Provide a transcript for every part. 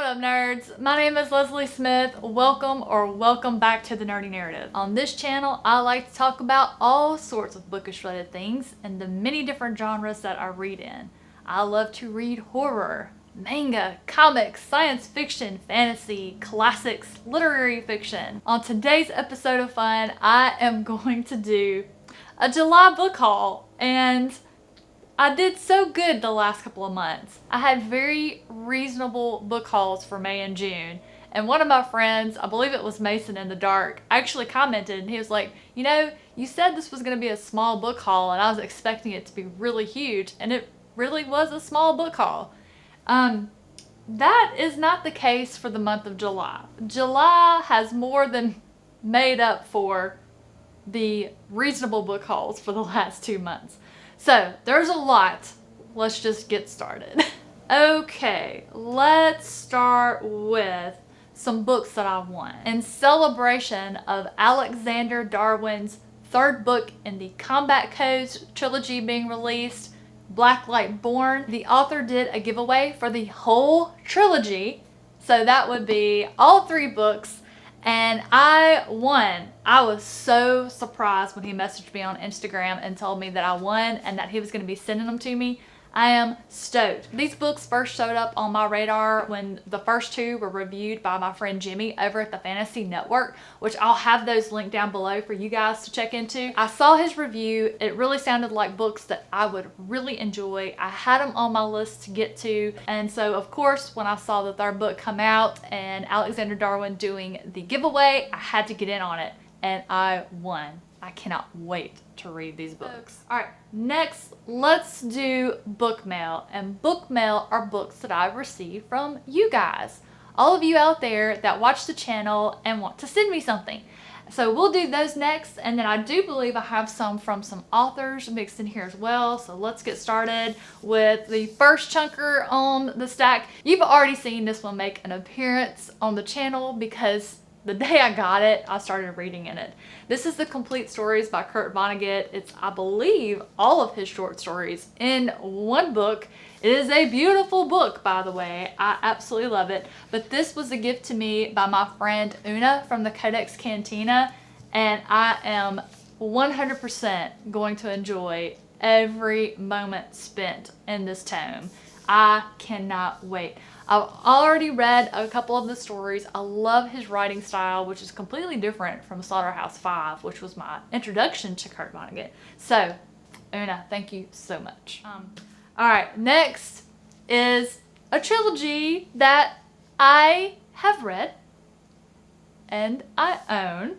up, nerds? My name is Leslie Smith. Welcome back to the Nerdy Narrative. On this channel, I like to talk about all sorts of bookish related things and the many different genres that I read in. I love to read horror, manga, comics, science fiction, fantasy, classics, literary fiction. On today's episode of Fun, I am going to do a July book haul, and I did so good the last couple of months. I had very reasonable book hauls for May and June. And one of my friends, I believe it was Mason in the Dark, actually commented and he was like, you know, you said this was going to be a small book haul and I was expecting it to be really huge, and it really was a small book haul. That is not the case for the month of July. July has more than made up for the reasonable book hauls for the last 2 months. So, there's a lot. Let's just get started. Okay, let's start with some books that I won. In celebration of Alexander Darwin's third book in the Combat Codes trilogy being released, Blacklight Born, the author did a giveaway for the whole trilogy. So that would be all 3 books. And I won. I was so surprised when he messaged me on Instagram and told me that I won and that he was going to be sending them to me. I am stoked. These books first showed up on my radar when the first 2 were reviewed by my friend Jimmy over at the Fantasy Network, which I'll have those linked down below for you guys to check into. I saw his review. It really sounded like books that I would really enjoy. I had them on my list to get to, and so of course when I saw the 3rd book come out and Alexander Darwin doing the giveaway, I had to get in on it, and I won. I cannot wait to read these books. All right, next, let's do book mail. And book mail are books that I've received from you guys. All of you out there that watch the channel and want to send me something. So we'll do those next, and then I do believe I have some from some authors mixed in here as well. So let's get started with the first chunker on the stack. You've already seen this one make an appearance on the channel because the day I got it, I started reading in it. This is The Complete Stories by Vonnegut. It's, I believe, all of his short stories in one book. It is a beautiful book, by the way. I absolutely love it. But this was a gift to me by my friend Una from the Codex Cantina, and I am 100% going to enjoy every moment spent in this tome. I cannot wait. I've already read a couple of the stories. I love his writing style, which is completely different from Slaughterhouse-Five, which was my introduction to Kurt Vonnegut. So, Una, thank you so much. Alright, next is a trilogy that I have read and I own,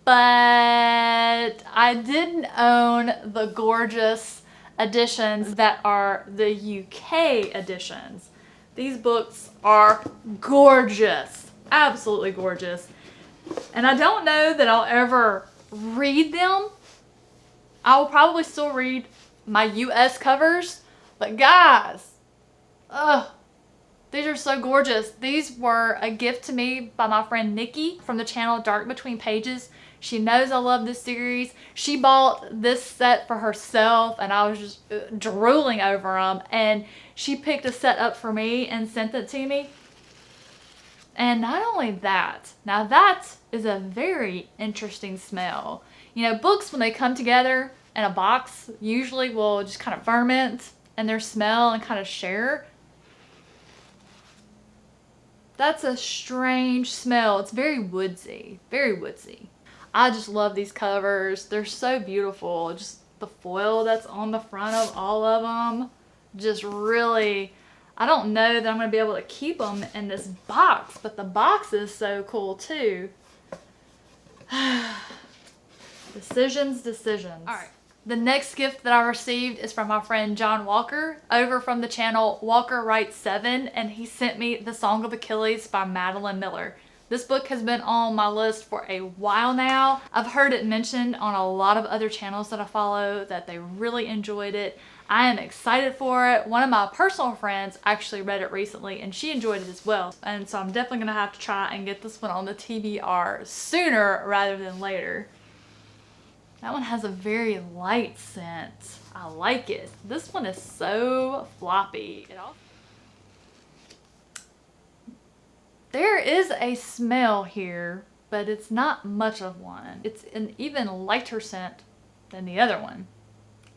but I didn't own the gorgeous editions that are the UK editions. These books are gorgeous, absolutely gorgeous, and I don't know that I'll ever read them. I will probably still read my US covers, but guys, these are so gorgeous. These were a gift to me by my friend Nikki from the channel Dark Between Pages. She knows I love this series. She bought this set for herself and I was just drooling over them, and she picked a set up for me and sent it to me. And not only that, now that is a very interesting smell. You know, books when they come together in a box usually will just kind of ferment and their smell and kind of share. That's a strange smell. It's very woodsy, very woodsy. I just love these covers. They're so beautiful. Just the foil that's on the front of all of them. Just really, I don't know that I'm going to be able to keep them in this box, but the box is so cool too. Decisions. All right. The next gift that I received is from my friend John Walker over from the channel Walker Writes 7, and he sent me The Song of Achilles by Madeline Miller. This book has been on my list for a while now. I've heard it mentioned on a lot of other channels that I follow that they really enjoyed it. I am excited for it. One of my personal friends actually read it recently and she enjoyed it as well. And so I'm definitely going to have to try and get this one on the TBR sooner rather than later. That one has a very light scent. I like it. This one is so floppy. There is a smell here, but it's not much of one. It's an even lighter scent than the other one.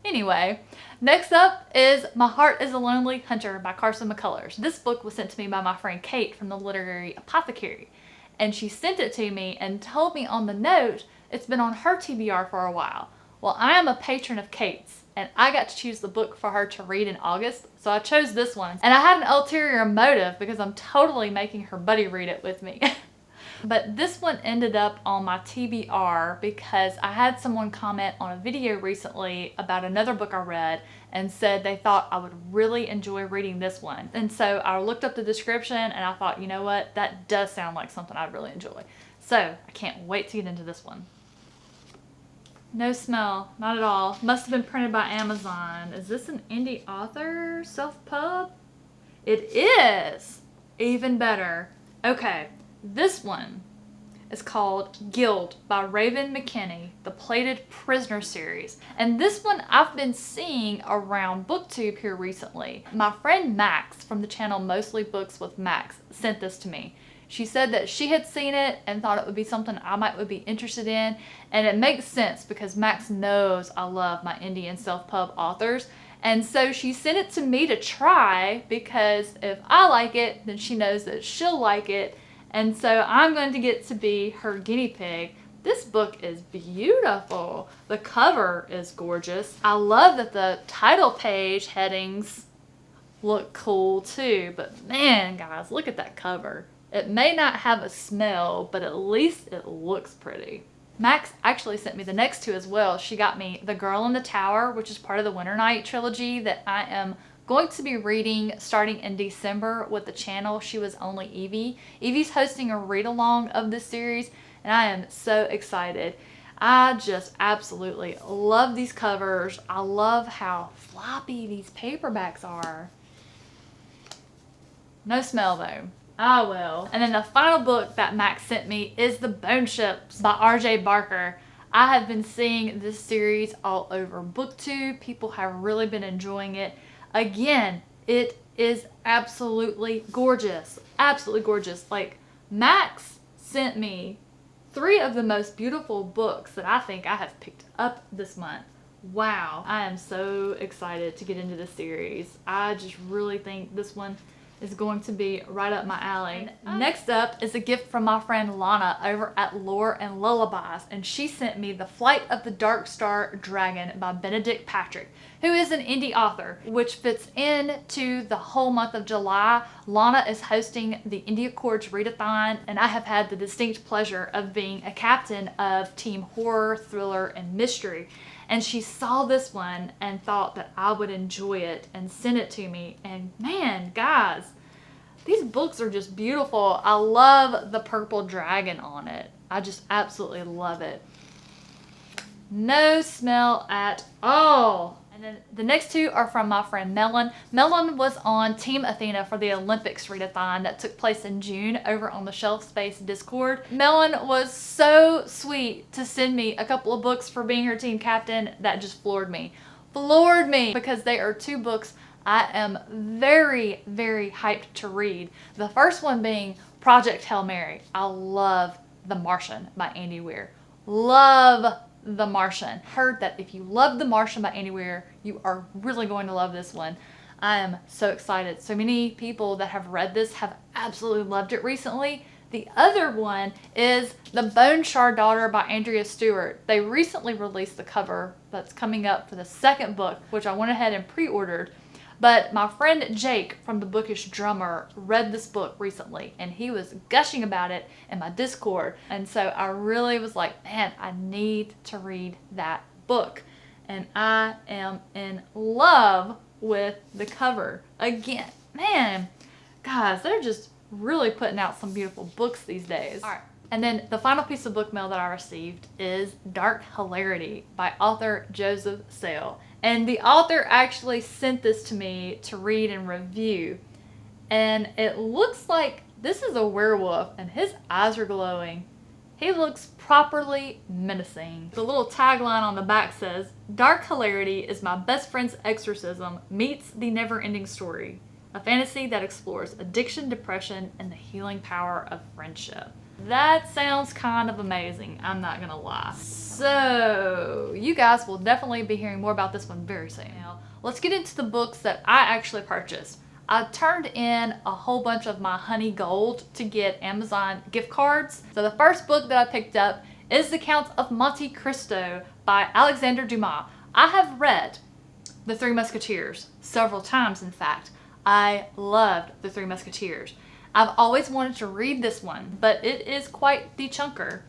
Anyway, next up is My Heart is a Lonely Hunter by Carson Mccullers. This book was sent to me by my friend Kate from the Literary Apothecary. And she sent it to me and told me on the note it's been on her TBR for a while. Well, I am a patron of Kate's, and I got to choose the book for her to read in August, so I chose this one. And I had an ulterior motive because I'm totally making her buddy read it with me. But this one ended up on my TBR because I had someone comment on a video recently about another book I read and said they thought I would really enjoy reading this one. And so I looked up the description and I thought, you know what, that does sound like something I'd really enjoy. So I can't wait to get into this one. No smell, not at all. Must have been printed by Amazon. Is this an indie author? Self-pub? It is! Even better. Okay. This one is called Guild by Raven McKinney, the Plated Prisoner series. And this one I've been seeing around BookTube here recently. My friend Max from the channel Mostly Books with Max sent this to me. She said that she had seen it and thought it would be something I would be interested in. And it makes sense because Max knows I love my indie and self-pub authors. And so she sent it to me to try because if I like it, then she knows that she'll like it. And so I'm going to get to be her guinea pig. This book is beautiful. The cover is gorgeous. I love that the title page headings look cool too. But man, guys, look at that cover. It may not have a smell, but at least it looks pretty. Max actually sent me the next two as well. She got me The Girl in the Tower, which is part of the Winter Night trilogy that I am going to be reading starting in December with the channel She Was Only Evie. Evie's hosting a read-along of this series, and I am so excited. I just absolutely love these covers. I love how floppy these paperbacks are. No smell though. Ah well. And then the final book that Max sent me is The Bone Ships by R.J. Barker. I have been seeing this series all over BookTube. People have really been enjoying it. Again, it is absolutely gorgeous. Absolutely gorgeous. Like, Max sent me 3 of the most beautiful books that I think I have picked up this month. Wow. I am so excited to get into this series. I just really think this one is going to be right up my alley. Next up is a gift from my friend Lana over at Lore and Lullabies, and she sent me The Flight of the Dark Star Dragon by Benedict Patrick, who is an indie author, which fits into the whole month of July. Lana is hosting the Indie Accords Readathon, and I have had the distinct pleasure of being a captain of Team Horror, Thriller, and Mystery. And she saw this one and thought that I would enjoy it and sent it to me. And man, guys, these books are just beautiful. I love the purple dragon on it. I just absolutely love it. No smell at all. And then the next 2 are from my friend Madeline. Madeline was on Team Athena for the Olympics readathon that took place in June over on the Shelf Space Discord. Madeline was so sweet to send me a couple of books for being her team captain that just floored me. Floored me because they are 2 books I am very, very hyped to read. The first one being Project Hail Mary. I love The Martian by Andy Weir. Love The Martian. Heard that if you love The Martian by Andy Weir, you are really going to love this one. I am so excited. So many people that have read this have absolutely loved it recently. The other one is The Bone Shard Daughter by Andrea Stewart. They recently released the cover that's coming up for the second book, which I went ahead and pre-ordered. But my friend Jake from The Bookish Drummer read this book recently, and he was gushing about it in my Discord. And so I really was like, man, I need to read that book. And I am in love with the cover. Again, man, guys, they're just really putting out some beautiful books these days. All right. And then the final piece of book mail that I received is Dark Hilarity by author Joseph Sale. And the author actually sent this to me to read and review. And it looks like this is a werewolf and his eyes are glowing. He looks properly menacing. The little tagline on the back says, "Dark Hilarity is my best friend's exorcism meets the never-ending story. a fantasy that explores addiction, depression, and the healing power of friendship. That sounds kind of amazing, I'm not gonna lie. So, you guys will definitely be hearing more about this one very soon. Now, let's get into the books that I actually purchased. I turned in a whole bunch of my honey gold to get Amazon gift cards. So the first book that I picked up is The Count of Monte Cristo by Alexander Dumas. I have read The Three Musketeers several times, in fact. I loved The Three Musketeers. I've always wanted to read this one, but it is quite the chunker.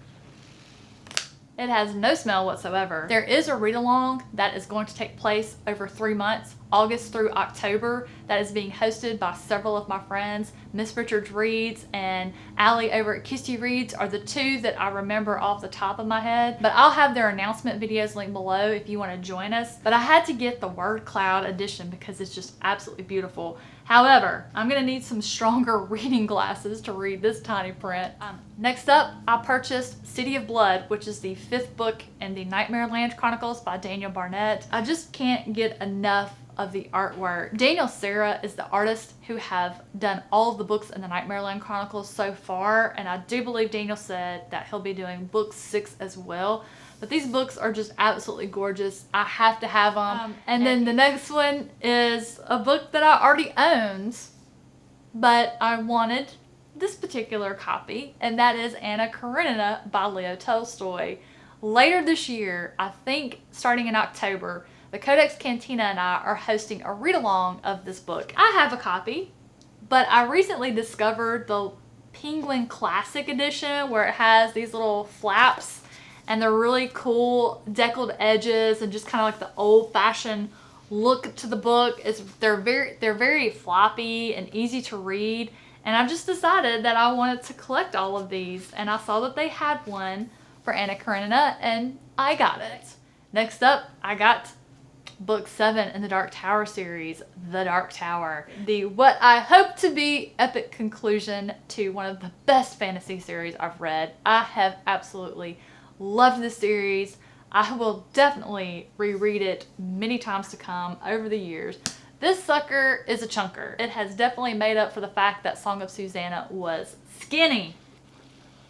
It has no smell whatsoever. There is a read-along that is going to take place over 3 months, August through October, that is being hosted by several of my friends. Miss Richards Reads and Allie over at Kisty Reads are the two that I remember off the top of my head. But I'll have their announcement videos linked below if you want to join us. But I had to get the Word Cloud edition because it's just absolutely beautiful. However, I'm going to need some stronger reading glasses to read this tiny print. Next up, I purchased City of Blood, which is the 5th book in the Nightmare Land Chronicles by Daniel Barnett. I just can't get enough of the artwork. Daniel Serra is the artist who have done all of the books in the Nightmare Land Chronicles so far, and I do believe Daniel said that he'll be doing book 6 as well. But these books are just absolutely gorgeous. I have to have them. And then the next one is a book that I already owned, but I wanted this particular copy, and that is Anna Karenina by Leo Tolstoy. Later this year, I think starting in October, the Codex Cantina and I are hosting a read-along of this book. I have a copy, but I recently discovered the Penguin Classic Edition where it has these little flaps and they're really cool deckled edges and just kind of like the old-fashioned look to the book. They're very floppy and easy to read, and I've just decided that I wanted to collect all of these, and I saw that they had one for Anna Karenina and I got it. Next up, I got book 7 in the Dark Tower series, The Dark Tower. What I hope to be epic conclusion to one of the best fantasy series I've read. I have absolutely loved this series. I will definitely reread it many times to come over the years. This sucker is a chunker. It has definitely made up for the fact that Song of Susanna was skinny.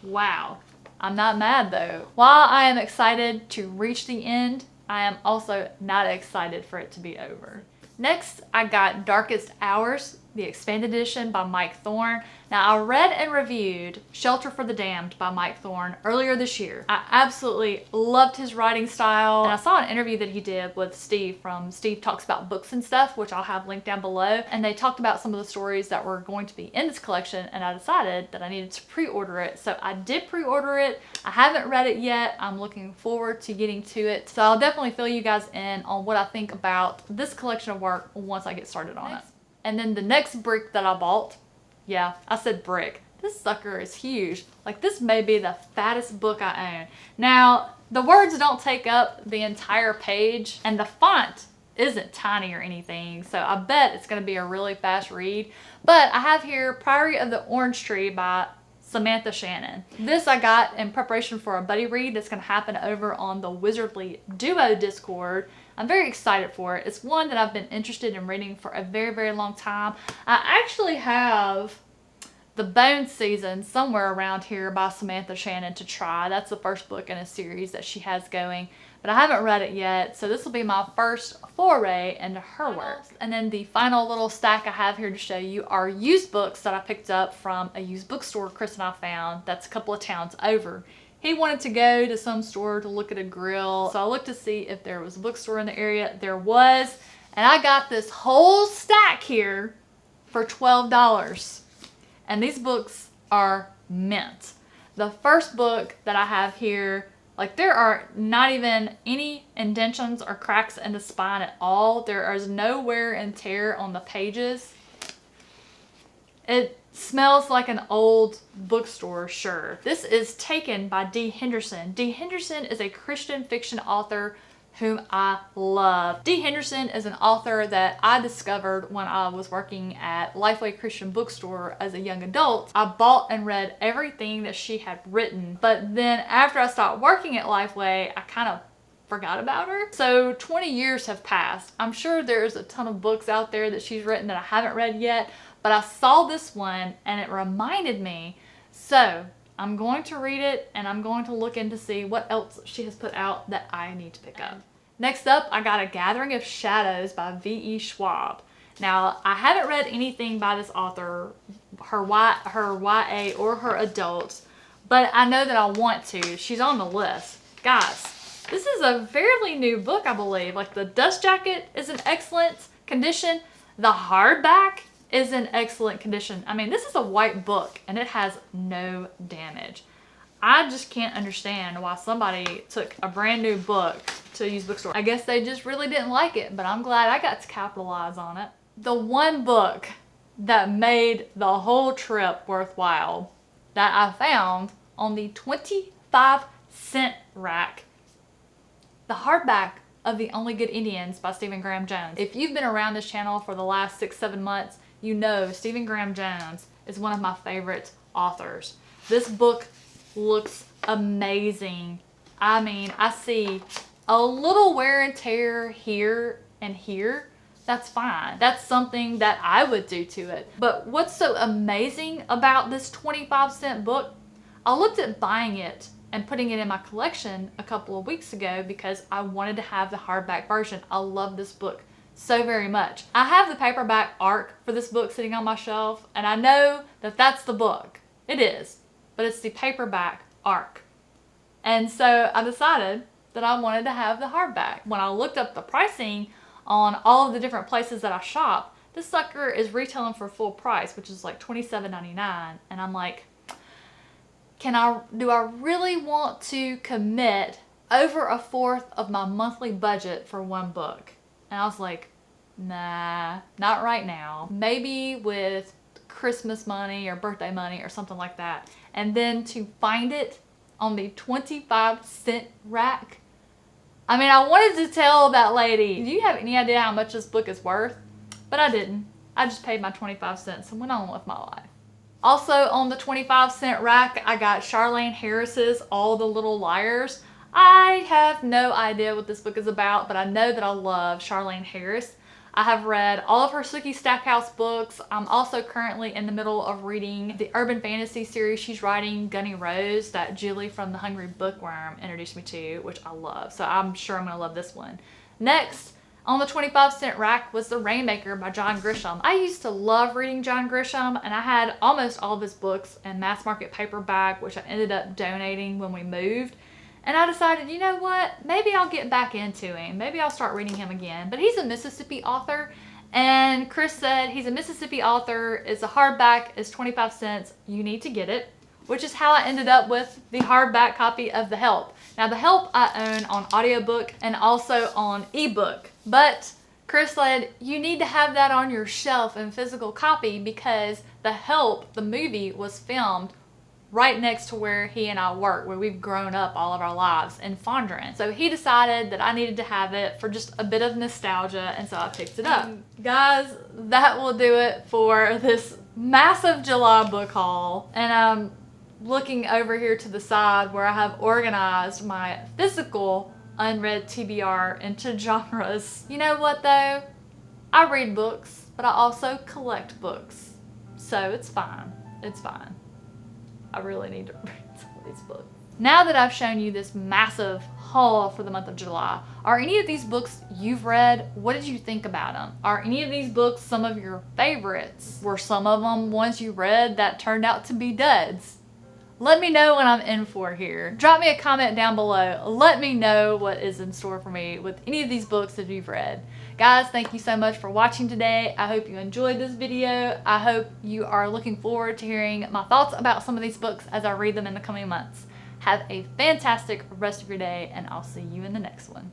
Wow. I'm not mad though. While I am excited to reach the end, I am also not excited for it to be over. Next, I got Darkest Hours, the expanded edition by Mike Thorne. Now, I read and reviewed Shelter for the Damned by Mike Thorne earlier this year. I absolutely loved his writing style. And I saw an interview that he did with Steve from Steve Talks About Books and Stuff, which I'll have linked down below. And they talked about some of the stories that were going to be in this collection, and I decided that I needed to pre-order it. So I did pre-order it. I haven't read it yet. I'm looking forward to getting to it. So I'll definitely fill you guys in on what I think about this collection of work once I get started on it. And then the next brick that I bought, yeah, I said brick. This sucker is huge. Like, this may be the fattest book I own. Now, the words don't take up the entire page, and the font isn't tiny or anything, so I bet it's going to be a really fast read. But I have here Priory of the Orange Tree by Samantha Shannon. This I got in preparation for a buddy read that's going to happen over on the Wizardly Duo Discord. I'm very excited for it. It's one that I've been interested in reading for a very, very long time. I actually have The Bone Season somewhere around here by Samantha Shannon to try. That's the first book in a series that she has going, but I haven't read it yet, so this will be my first foray into her work. And then the final little stack I have here to show you are used books that I picked up from a used bookstore Chris and I found that's a couple of towns over. He wanted to go to some store to look at a grill, so I looked to see if there was a bookstore in the area. There was, and I got this whole stack here for $12. And these books are mint. The first book that I have here, like, there are not even any indentions or cracks in the spine at all. There is no wear and tear on the pages. It smells like an old bookstore, sure. This is Taken by D. Henderson. D. Henderson is a Christian fiction author whom I love. D. Henderson is an author that I discovered when I was working at Lifeway Christian Bookstore as a young adult. I bought and read everything that she had written, but then after I stopped working at Lifeway, I kind of forgot about her. So 20 years have passed. I'm sure there's a ton of books out there that she's written that I haven't read yet, but I saw this one and it reminded me. So I'm going to read it and I'm going to look in to see what else she has put out that I need to pick up. Next up, I got A Gathering of Shadows by V.E. Schwab. Now, I haven't read anything by this author, her YA or her adults, but I know that I want to. She's on the list. Guys, this is a fairly new book, I believe. Like, the dust jacket is in excellent condition. The hardback is in excellent condition. I mean, this is a white book and it has no damage. I just can't understand why somebody took a brand new book to a used bookstore. I guess they just really didn't like it, but I'm glad I got to capitalize on it. The one book that made the whole trip worthwhile that I found on the 25-cent rack, the hardback of The Only Good Indians by Stephen Graham Jones. If you've been around this channel for the last 6-7 months, you know Stephen Graham Jones is one of my favorite authors. This book looks amazing. I mean, I see a little wear and tear here and here. That's fine. That's something that I would do to it. But what's so amazing about this 25-cent book, I looked at buying it and putting it in my collection a couple of weeks ago because I wanted to have the hardback version. I love this book so very much. I have the paperback ARC for this book sitting on my shelf, and I know that that's the book. It is, but it's the paperback ARC. And so I decided that I wanted to have the hardback. When I looked up the pricing on all of the different places that I shop, this sucker is retailing for full price, which is like $27.99. And I'm like, do I really want to commit over a fourth of my monthly budget for one book? And I was like, nah, not right now. Maybe with Christmas money or birthday money or something like that. And then to find it on the 25-cent rack. I mean, I wanted to tell that lady, do you have any idea how much this book is worth? But I didn't. I just paid my 25 cents and went on with my life. Also on the 25-cent rack, I got Charlene Harris's All the Little Liars. I have no idea what this book is about, but I know that I love Charlene Harris. I have read all of her Sookie Stackhouse books. I'm also currently in the middle of reading the urban fantasy series she's writing, Gunny Rose, that Julie from The Hungry Bookworm introduced me to, which I love. So I'm sure I'm going to love this one. Next, on the 25-cent rack was The Rainmaker by John Grisham. I used to love reading John Grisham, and I had almost all of his books in mass market paperback, which I ended up donating when we moved. And I decided, you know what, maybe I'll get back into him. Maybe I'll start reading him again. But he's a Mississippi author, and Chris said he's a Mississippi author. It's a hardback, it's 25 cents. You need to get it, which is how I ended up with the hardback copy of The Help. Now, The Help I own on audiobook and also on ebook. But Chris said you need to have that on your shelf in physical copy because The Help, the movie, was filmed right next to where he and I work, where we've grown up all of our lives in Fondren. So he decided that I needed to have it for just a bit of nostalgia, and so I picked it up. Guys, that will do it for this massive July book haul. And I'm looking over here to the side where I have organized my physical unread TBR into genres. You know what though? I read books, but I also collect books. So it's fine. It's fine. I really need to read some of these books. Now that I've shown you this massive haul for the month of July, are any of these books you've read? What did you think about them? Are any of these books some of your favorites? Were some of them ones you read that turned out to be duds? Let me know what I'm in for here. Drop me a comment down below. Let me know what is in store for me with any of these books that you've read. Guys, thank you so much for watching today. I hope you enjoyed this video. I hope you are looking forward to hearing my thoughts about some of these books as I read them in the coming months. Have a fantastic rest of your day, and I'll see you in the next one.